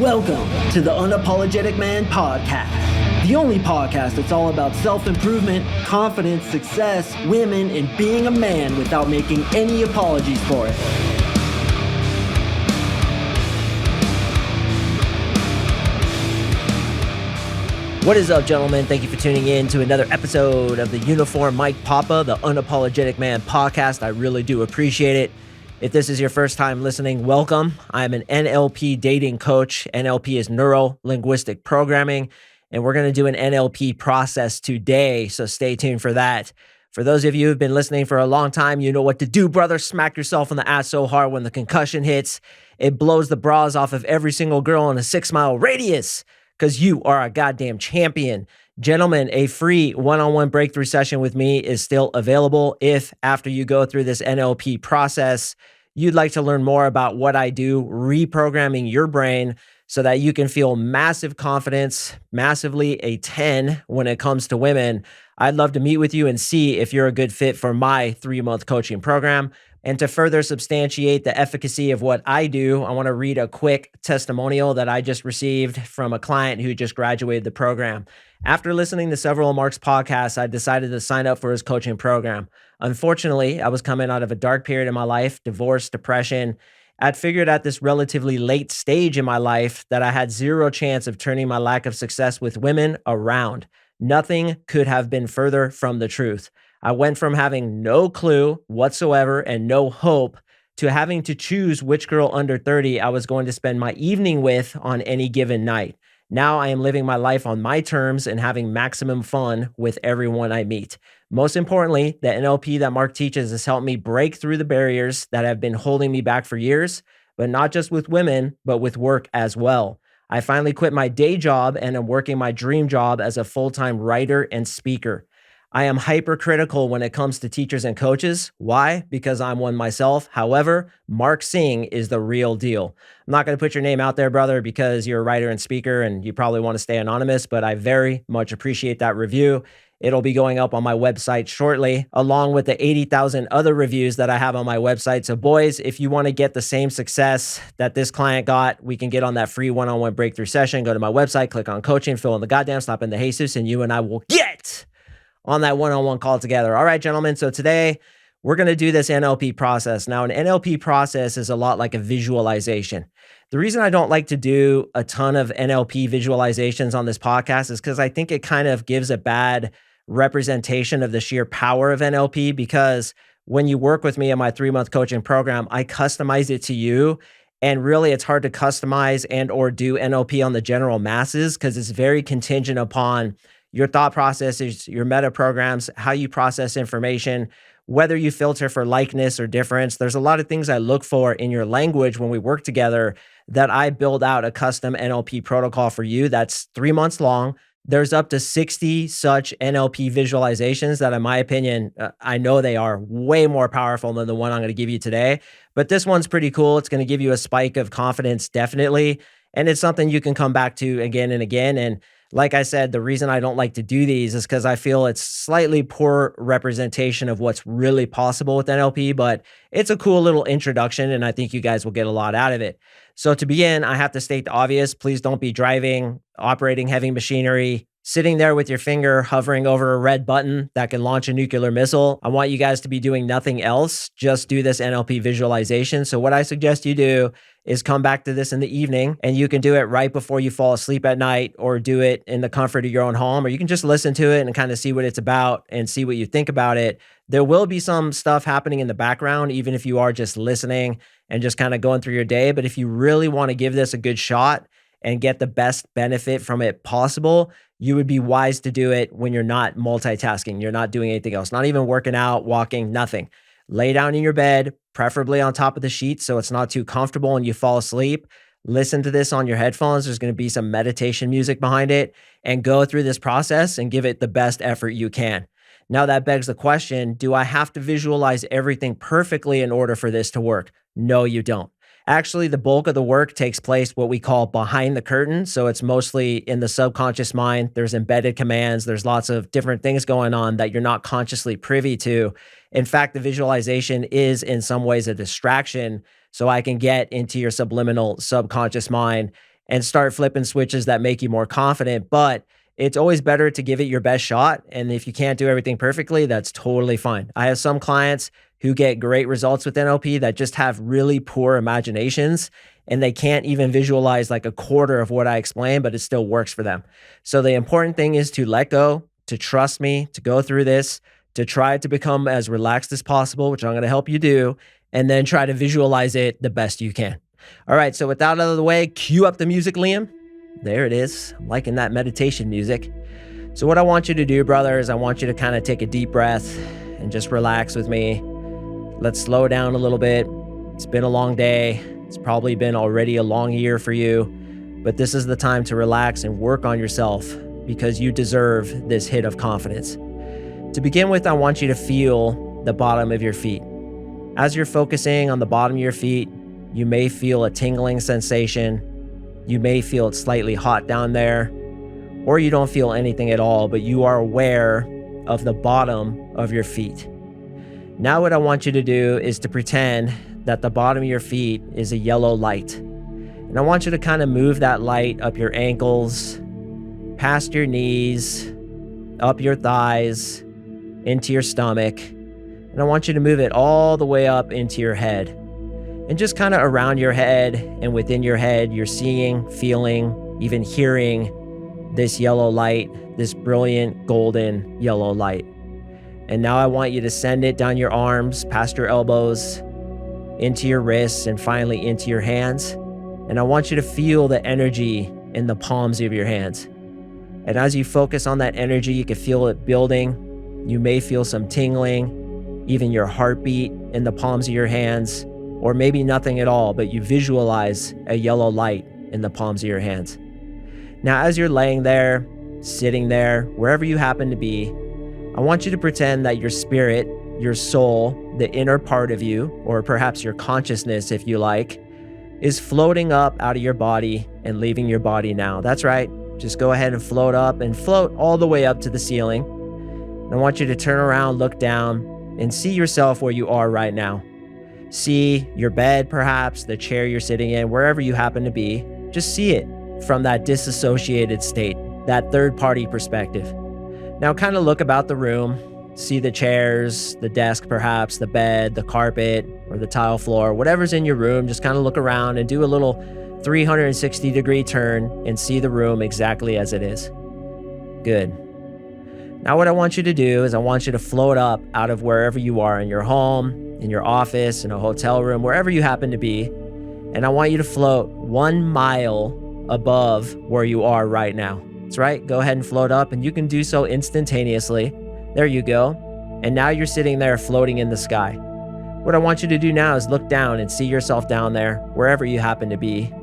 Welcome to the Unapologetic Man Podcast, the only podcast that's all about self-improvement, confidence, success, women, and being a man without making any apologies for it. What is up, gentlemen? Thank you for tuning in to another episode of the Uniform Mike Papa, the Unapologetic Man Podcast. I really do appreciate it. If this is your first time listening, welcome. I'm an NLP dating coach. NLP is Neuro-Linguistic Programming, and we're going to do an NLP process today, so stay tuned for that. For those of you who've been listening for a long time, you know what to do, brother. Smack yourself in the ass so hard when the concussion hits, it blows the bras off of every single girl in a 6-mile radius, because you are a goddamn champion. Gentlemen, a free one-on-one breakthrough session with me is still available if, after you go through this NLP process, you'd like to learn more about what I do, reprogramming your brain so that you can feel massive confidence, massively a 10 when it comes to women. I'd love to meet with you and see if you're a good fit for my 3-month coaching program. And to further substantiate the efficacy of what I do, I want to read a quick testimonial that I just received from a client who just graduated the program. After listening to several of Mark's podcasts, I decided to sign up for his coaching program. Unfortunately, I was coming out of a dark period in my life, divorce, depression. I'd figured at this relatively late stage in my life that I had zero chance of turning my lack of success with women around. Nothing could have been further from the truth. I went from having no clue whatsoever and no hope to having to choose which girl under 30 I was going to spend my evening with on any given night. Now I am living my life on my terms and having maximum fun with everyone I meet. Most importantly, the NLP that Mark teaches has helped me break through the barriers that have been holding me back for years, but not just with women, but with work as well. I finally quit my day job and am working my dream job as a full-time writer and speaker. I am hypercritical when it comes to teachers and coaches. Why? Because I'm one myself. However, MarkSing is the real deal. I'm not going to put your name out there, brother, because you're a writer and speaker and you probably want to stay anonymous, but I very much appreciate that review. It'll be going up on my website shortly, along with the 80,000 other reviews that I have on my website. So boys, if you want to get the same success that this client got, we can get on that free one-on-one breakthrough session. Go to my website, click on coaching, fill in the goddamn, stop in the Jesus, and you and I will get on that one-on-one call together. All right, gentlemen. So today we're going to do this NLP process. Now, an NLP process is a lot like a visualization. The reason I don't like to do a ton of NLP visualizations on this podcast is because I think it kind of gives a bad representation of the sheer power of NLP, because when you work with me in my 3-month coaching program, I customize it to you. And really, it's hard to customize and or do NLP on the general masses because it's very contingent upon your thought processes, your meta programs, how you process information, whether you filter for likeness or difference. There's a lot of things I look for in your language when we work together that I build out a custom NLP protocol for you that's 3 months long. There's up to 60 such NLP visualizations that, in my opinion, I know they are way more powerful than the one I'm going to give you today. But this one's pretty cool. It's going to give you a spike of confidence, definitely. And it's something you can come back to again and again. And like I said, the reason I don't like to do these is because I feel it's slightly poor representation of what's really possible with NLP, but it's a cool little introduction, and I think you guys will get a lot out of it. So to begin, I have to state the obvious. Please don't be driving, operating heavy machinery, sitting there with your finger hovering over a red button that can launch a nuclear missile. I want you guys to be doing nothing else. Just do this NLP visualization. So what I suggest you do is come back to this in the evening, and you can do it right before you fall asleep at night, or do it in the comfort of your own home, or you can just listen to it and kind of see what it's about and see what you think about it. There will be some stuff happening in the background, even if you are just listening and just kind of going through your day. But if you really want to give this a good shot and get the best benefit from it possible, you would be wise to do it when you're not multitasking. You're not doing anything else, not even working out, walking, nothing. Lay down in your bed, preferably on top of the sheet so it's not too comfortable and you fall asleep. Listen to this on your headphones. There's going to be some meditation music behind it, and go through this process and give it the best effort you can. Now that begs the question, do I have to visualize everything perfectly in order for this to work? No, you don't. Actually, the bulk of the work takes place what we call behind the curtain. So it's mostly in the subconscious mind. There's embedded commands. There's lots of different things going on that you're not consciously privy to. In fact, the visualization is in some ways a distraction so I can get into your subliminal subconscious mind and start flipping switches that make you more confident. But it's always better to give it your best shot. And if you can't do everything perfectly, that's totally fine. I have some clients who get great results with NLP that just have really poor imaginations and they can't even visualize like a quarter of what I explain, but it still works for them. So the important thing is to let go, to trust me, to go through this, to try to become as relaxed as possible, which I'm going to help you do, and then try to visualize it the best you can. All right, so with that out of the way, cue up the music, Liam. There it is. I'm liking that meditation music. So what I want you to do, brother, is I want you to kind of take a deep breath and just relax with me. Let's slow down a little bit. It's been a long day. It's probably been already a long year for you, but this is the time to relax and work on yourself because you deserve this hit of confidence. To begin with, I want you to feel the bottom of your feet. As you're focusing on the bottom of your feet, you may feel a tingling sensation. You may feel it slightly hot down there, or you don't feel anything at all, but you are aware of the bottom of your feet. Now what I want you to do is to pretend that the bottom of your feet is a yellow light. And I want you to kind of move that light up your ankles, past your knees, up your thighs, into your stomach. And I want you to move it all the way up into your head. And just kind of around your head and within your head, you're seeing, feeling, even hearing this yellow light, this brilliant golden yellow light. And now I want you to send it down your arms, past your elbows, into your wrists, and finally into your hands. And I want you to feel the energy in the palms of your hands. And as you focus on that energy, you can feel it building. You may feel some tingling, even your heartbeat in the palms of your hands, or maybe nothing at all, but you visualize a yellow light in the palms of your hands. Now, as you're laying there, sitting there, wherever you happen to be, I want you to pretend that your spirit, your soul, the inner part of you, or perhaps your consciousness, if you like, is floating up out of your body and leaving your body now. That's right. Just go ahead and float up and float all the way up to the ceiling. And I want you to turn around, look down, and see yourself where you are right now. See your bed, perhaps, the chair you're sitting in, wherever you happen to be. Just see it from that disassociated state, that third-party perspective. Now kind of look about the room, see the chairs, the desk perhaps, the bed, the carpet, or the tile floor, whatever's in your room. Just kind of look around and do a little 360-degree turn and see the room exactly as it is. Good. Now what I want you to do is I want you to float up out of wherever you are, in your home, in your office, in a hotel room, wherever you happen to be. And I want you to float 1 mile above where you are right now. That's right. Go ahead and float up, and you can do so instantaneously. There you go. And now you're sitting there floating in the sky. What I want you to do now is look down and see yourself down there, wherever you happen to be.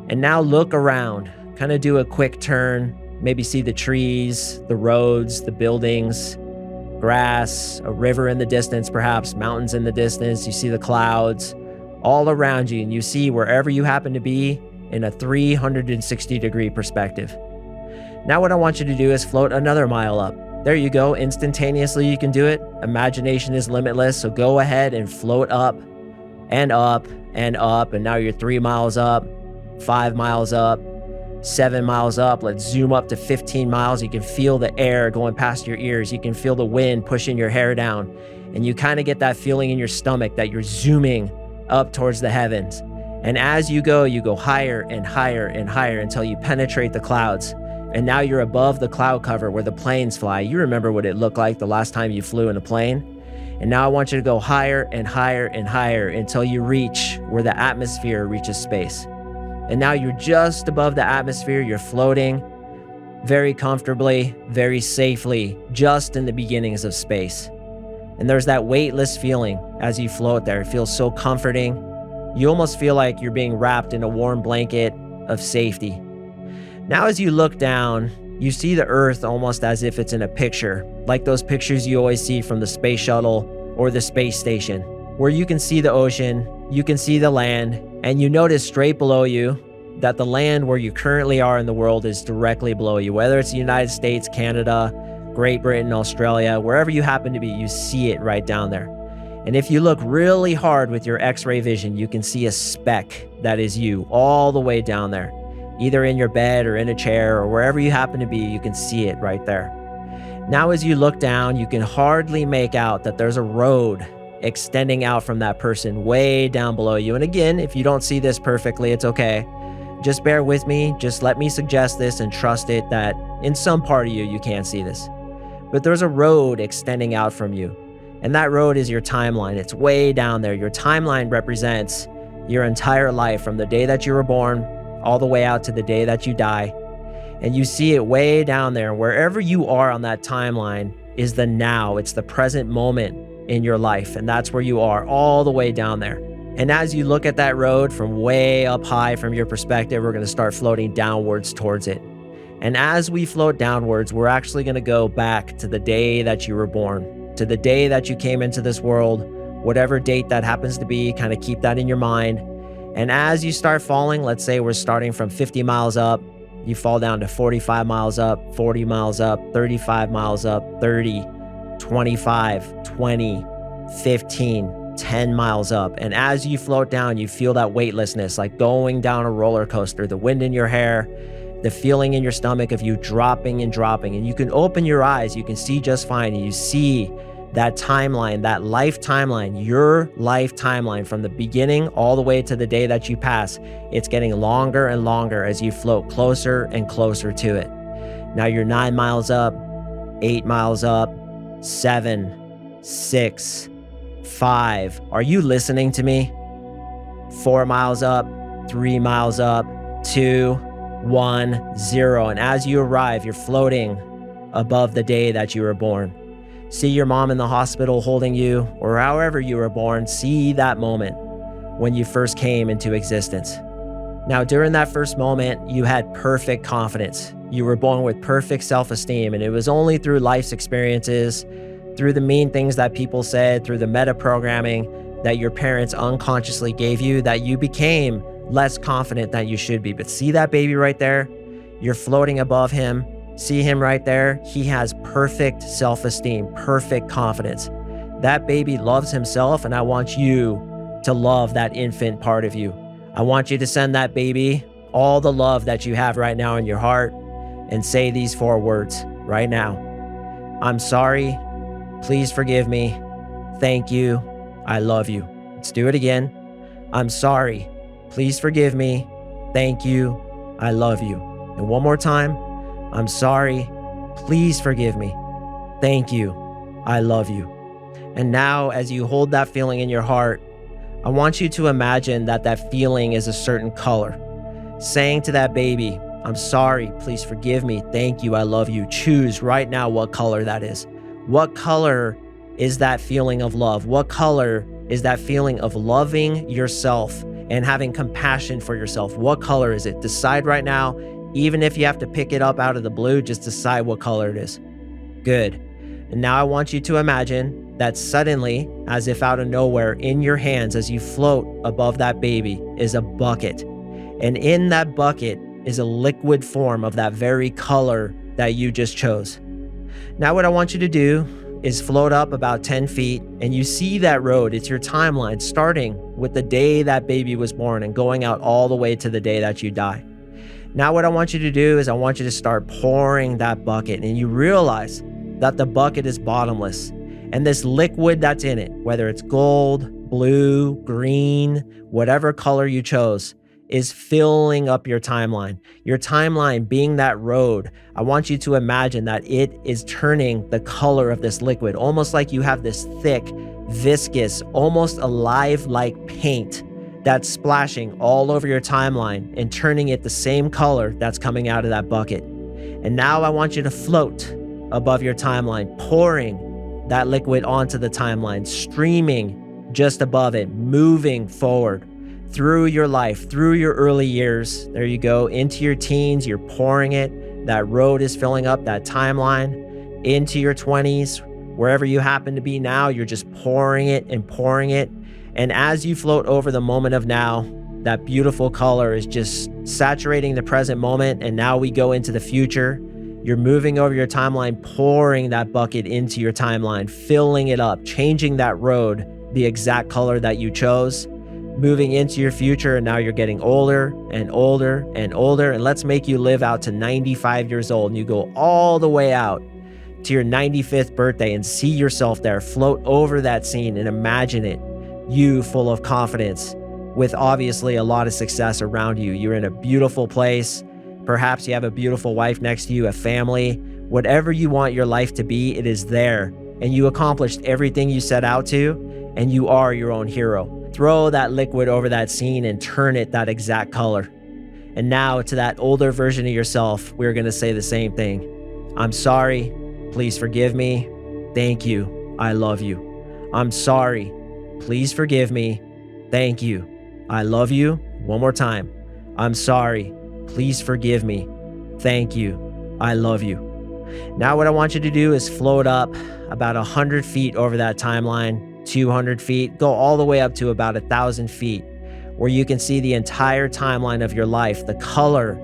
And now look around, kind of do a quick turn, maybe see the trees, the roads, the buildings, grass, a river in the distance, perhaps mountains in the distance. You see the clouds all around you, and you see wherever you happen to be in a 360-degree perspective. Now what I want you to do is float another mile up. There you go. Instantaneously, you can do it. Imagination is limitless. So go ahead and float up and up and up. And now you're 3 miles up, 5 miles up, 7 miles up. Let's zoom up to 15 miles. You can feel the air going past your ears. You can feel the wind pushing your hair down. And you kind of get that feeling in your stomach that you're zooming up towards the heavens. And as you go higher and higher and higher until you penetrate the clouds. And now you're above the cloud cover where the planes fly. You remember what it looked like the last time you flew in a plane. And now I want you to go higher and higher and higher until you reach where the atmosphere reaches space. And now you're just above the atmosphere. You're floating very comfortably, very safely, just in the beginnings of space. And there's that weightless feeling as you float there. It feels so comforting. You almost feel like you're being wrapped in a warm blanket of safety. Now as you look down, you see the Earth almost as if it's in a picture, like those pictures you always see from the space shuttle or the space station, where you can see the ocean, you can see the land, and you notice straight below you that the land where you currently are in the world is directly below you. Whether it's the United States, Canada, Great Britain, Australia, wherever you happen to be, you see it right down there. And if you look really hard with your X-ray vision, you can see a speck that is you all the way down there. either in your bed or in a chair or wherever you happen to be. You can see it right there. Now, as you look down, you can hardly make out that there's a road extending out from that person way down below you. And again, if you don't see this perfectly, it's okay. Just bear with me. Just let me suggest this and trust it that in some part of you, you can't see this. But there's a road extending out from you. And that road is your timeline. It's way down there. Your timeline represents your entire life from the day that you were born all the way out to the day that you die. And you see it way down there. Wherever you are on that timeline is the now. It's the present moment in your life. And that's where you are, all the way down there. And as you look at that road from way up high from your perspective, we're going to start floating downwards towards it. And as we float downwards, we're actually going to go back to the day that you were born, to the day that you came into this world, whatever date that happens to be. Kind of keep that in your mind. And as you start falling, let's say we're starting from 50 miles up, you fall down to 45 miles up, 40 miles up, 35 miles up, 30, 25, 20, 15, 10 miles up. And as you float down, you feel that weightlessness, like going down a roller coaster, the wind in your hair, the feeling in your stomach of you dropping and dropping. And you can open your eyes, you can see just fine. And you see that timeline, that life timeline, your life timeline from the beginning all the way to the day that you pass. It's getting longer and longer as you float closer and closer to it. Now you're 9 miles up, 8 miles up, 7, 6, 5. Are you listening to me? 4 miles up, 3 miles up, 2, 1, 0. And as you arrive, you're floating above the day that you were born. See your mom in the hospital holding you, or however you were born. See that moment when you first came into existence. Now, during that first moment, you had perfect confidence. You were born with perfect self-esteem, and it was only through life's experiences, through the mean things that people said, through the meta-programming that your parents unconsciously gave you, that you became less confident than you should be. But see that baby right there? You're floating above him. See him right there? He has perfect self-esteem, perfect confidence. That baby loves himself, and I want you to love that infant part of you. I want you to send that baby all the love that you have right now in your heart and say these 4 words right now. I'm sorry. Please forgive me. Thank you. I love you. Let's do it again. I'm sorry. Please forgive me. Thank you. I love you. And one more time. I'm sorry. Please forgive me. Thank you. I love you. And now, as you hold that feeling in your heart, I want you to imagine that that feeling is a certain color. Saying to that baby, I'm sorry. Please forgive me. Thank you. I love you. Choose right now what color that is. What color is that feeling of love? What color is that feeling of loving yourself and having compassion for yourself? What color is it? Decide right now. Even if you have to pick it up out of the blue, just decide what color it is. Good. And now I want you to imagine that suddenly, as if out of nowhere, in your hands as you float above that baby is a bucket. And in that bucket is a liquid form of that very color that you just chose. Now what I want you to do is float up about 10 feet and you see that road. It's your timeline starting with the day that baby was born and going out all the way to the day that you die. Now what I want you to do is I want you to start pouring that bucket, and you realize that the bucket is bottomless, and this liquid that's in it, whether it's gold, blue, green, whatever color you chose, is filling up your timeline. Your timeline being that road, I want you to imagine that it is turning the color of this liquid, almost like you have this thick, viscous, almost alive-like paint that's splashing all over your timeline and turning it the same color that's coming out of that bucket. And now I want you to float above your timeline, pouring that liquid onto the timeline, streaming just above it, moving forward through your life, through your early years. There you go, into your teens, you're pouring it. That road is filling up that timeline into your 20s. Wherever you happen to be now, you're just pouring it and pouring it. And as you float over the moment of now, that beautiful color is just saturating the present moment. And now we go into the future. You're moving over your timeline, pouring that bucket into your timeline, filling it up, changing that road the exact color that you chose. moving into your future, and now you're getting older and older and older. And let's make you live out to 95 years old, and you go all the way out to your 95th birthday and see yourself there, float over that scene and imagine it, you full of confidence with obviously a lot of success around you. You're in a beautiful place. Perhaps you have a beautiful wife next to you, a family. Whatever you want your life to be, it is there. And you accomplished everything you set out to, and you are your own hero. Throw that liquid over that scene and turn it that exact color. And now to that older version of yourself, we're going to say the same thing. I'm sorry. Please forgive me. Thank you. I love you. I'm sorry. Please forgive me. Thank you. I love you. One more time. I'm sorry. Please forgive me. Thank you. I love you. Now what I want you to do is float up about 100 feet over that timeline. 200 feet, go all the way up to about 1,000 feet, where you can see the entire timeline of your life, the color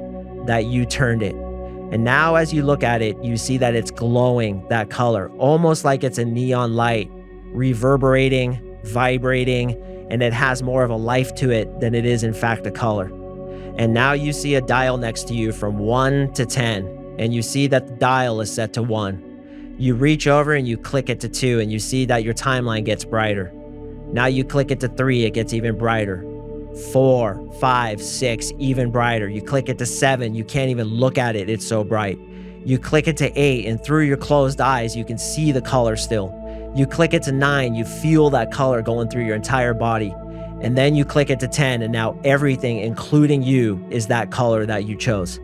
that you turned it. And now as you look at it, you see that it's glowing, that color, almost like it's a neon light, reverberating, vibrating, and it has more of a life to it than it is in fact a color. And now you see a dial next to you from 1 to 10, and you see that the dial is set to 1. You reach over and you click it to 2, and you see that your timeline gets brighter. Now you click it to 3, it gets even brighter. 4, 5, 6, even brighter. You click it to 7, you can't even look at it, it's so bright. You click it to 8, and through your closed eyes, you can see the color still. You click it to 9, you feel that color going through your entire body. And then you click it to 10, and now everything, including you, is that color that you chose.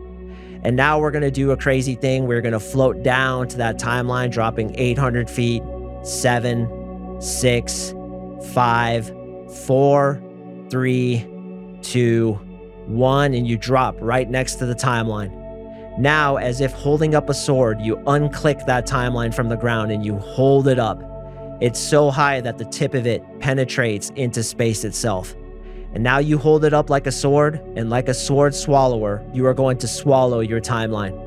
And now we're going to do a crazy thing. We're going to float down to that timeline, dropping 800 feet, 7, 6, 5, 4, 3, 2, 1, and you drop right next to the timeline. Now, as if holding up a sword, you unclick that timeline from the ground and you hold it up. It's so high that the tip of it penetrates into space itself. And now you hold it up like a sword, and like a sword swallower, you are going to swallow your timeline.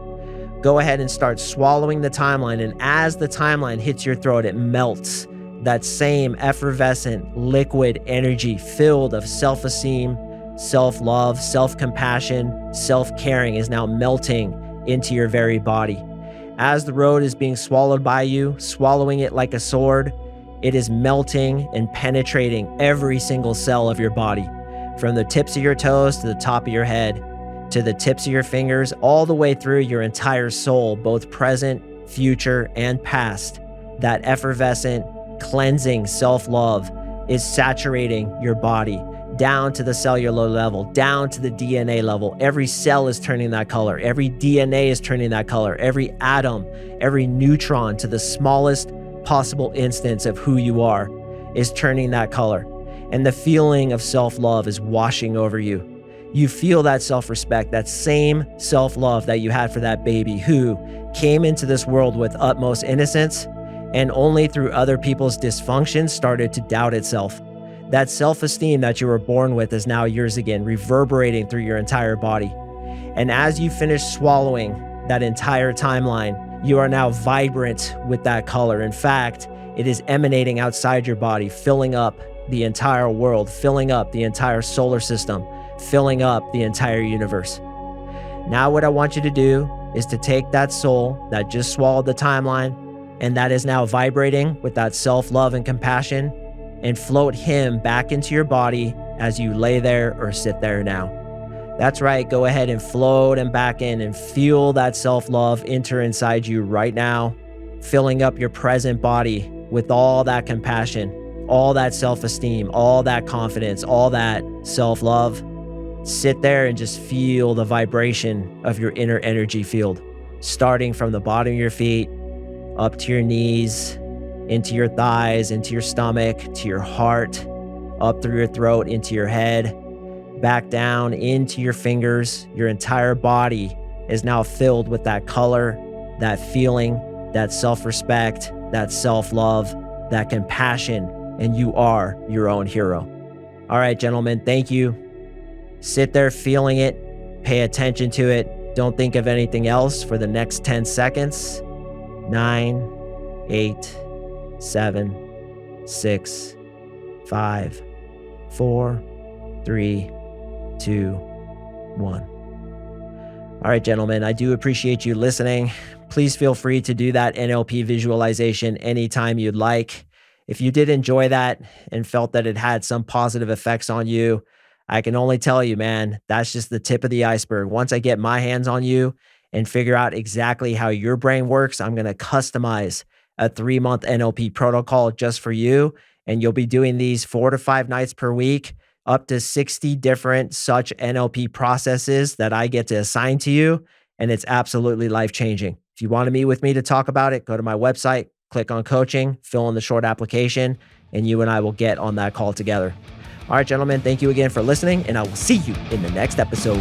Go ahead and start swallowing the timeline, and as the timeline hits your throat, it melts. That same effervescent liquid energy filled of self-esteem, self-love, self-compassion, self-caring is now melting into your very body. As the road is being swallowed by you, swallowing it like a sword, it is melting and penetrating every single cell of your body. From the tips of your toes to the top of your head, to the tips of your fingers, all the way through your entire soul, both present, future, and past. That effervescent, cleansing self-love is saturating your body down to the cellular level, down to the DNA level. Every cell is turning that color. Every DNA is turning that color. Every atom, every neutron to the smallest possible instance of who you are is turning that color. And the feeling of self-love is washing over you. You feel that self-respect, that same self-love that you had for that baby who came into this world with utmost innocence and only through other people's dysfunction started to doubt itself. That self-esteem that you were born with is now yours again, reverberating through your entire body. And as you finish swallowing that entire timeline, you are now vibrant with that color. In fact, it is emanating outside your body, filling up the entire world, filling up the entire solar system, filling up the entire universe. Now what I want you to do is to take that soul that just swallowed the timeline and that is now vibrating with that self-love and compassion, and float him back into your body as you lay there or sit there now. That's right, go ahead and float him back in and feel that self-love enter inside you right now, filling up your present body with all that compassion, all that self-esteem, all that confidence, all that self-love. Sit there and just feel the vibration of your inner energy field, starting from the bottom of your feet, up to your knees, into your thighs, into your stomach, to your heart, up through your throat, into your head, back down into your fingers. Your entire body is now filled with that color, that feeling, that self-respect, that self-love, that compassion, and you are your own hero. All right, gentlemen, thank you. Sit there feeling it, pay attention to it. Don't think of anything else for the next 10 seconds. 9, 8, 7, 6, 5, 4, 3, 2, 1. All right, gentlemen, I do appreciate you listening. Please feel free to do that NLP visualization anytime you'd like. If you did enjoy that and felt that it had some positive effects on you, I can only tell you, man, that's just the tip of the iceberg. Once I get my hands on you and figure out exactly how your brain works, I'm going to customize a 3-month NLP protocol just for you. And you'll be doing these 4 to 5 nights per week, up to 60 different such NLP processes that I get to assign to you. And it's absolutely life-changing. If you want to meet with me to talk about it, go to my website, click on coaching, fill in the short application, and you and I will get on that call together. All right, gentlemen, thank you again for listening, and I will see you in the next episode.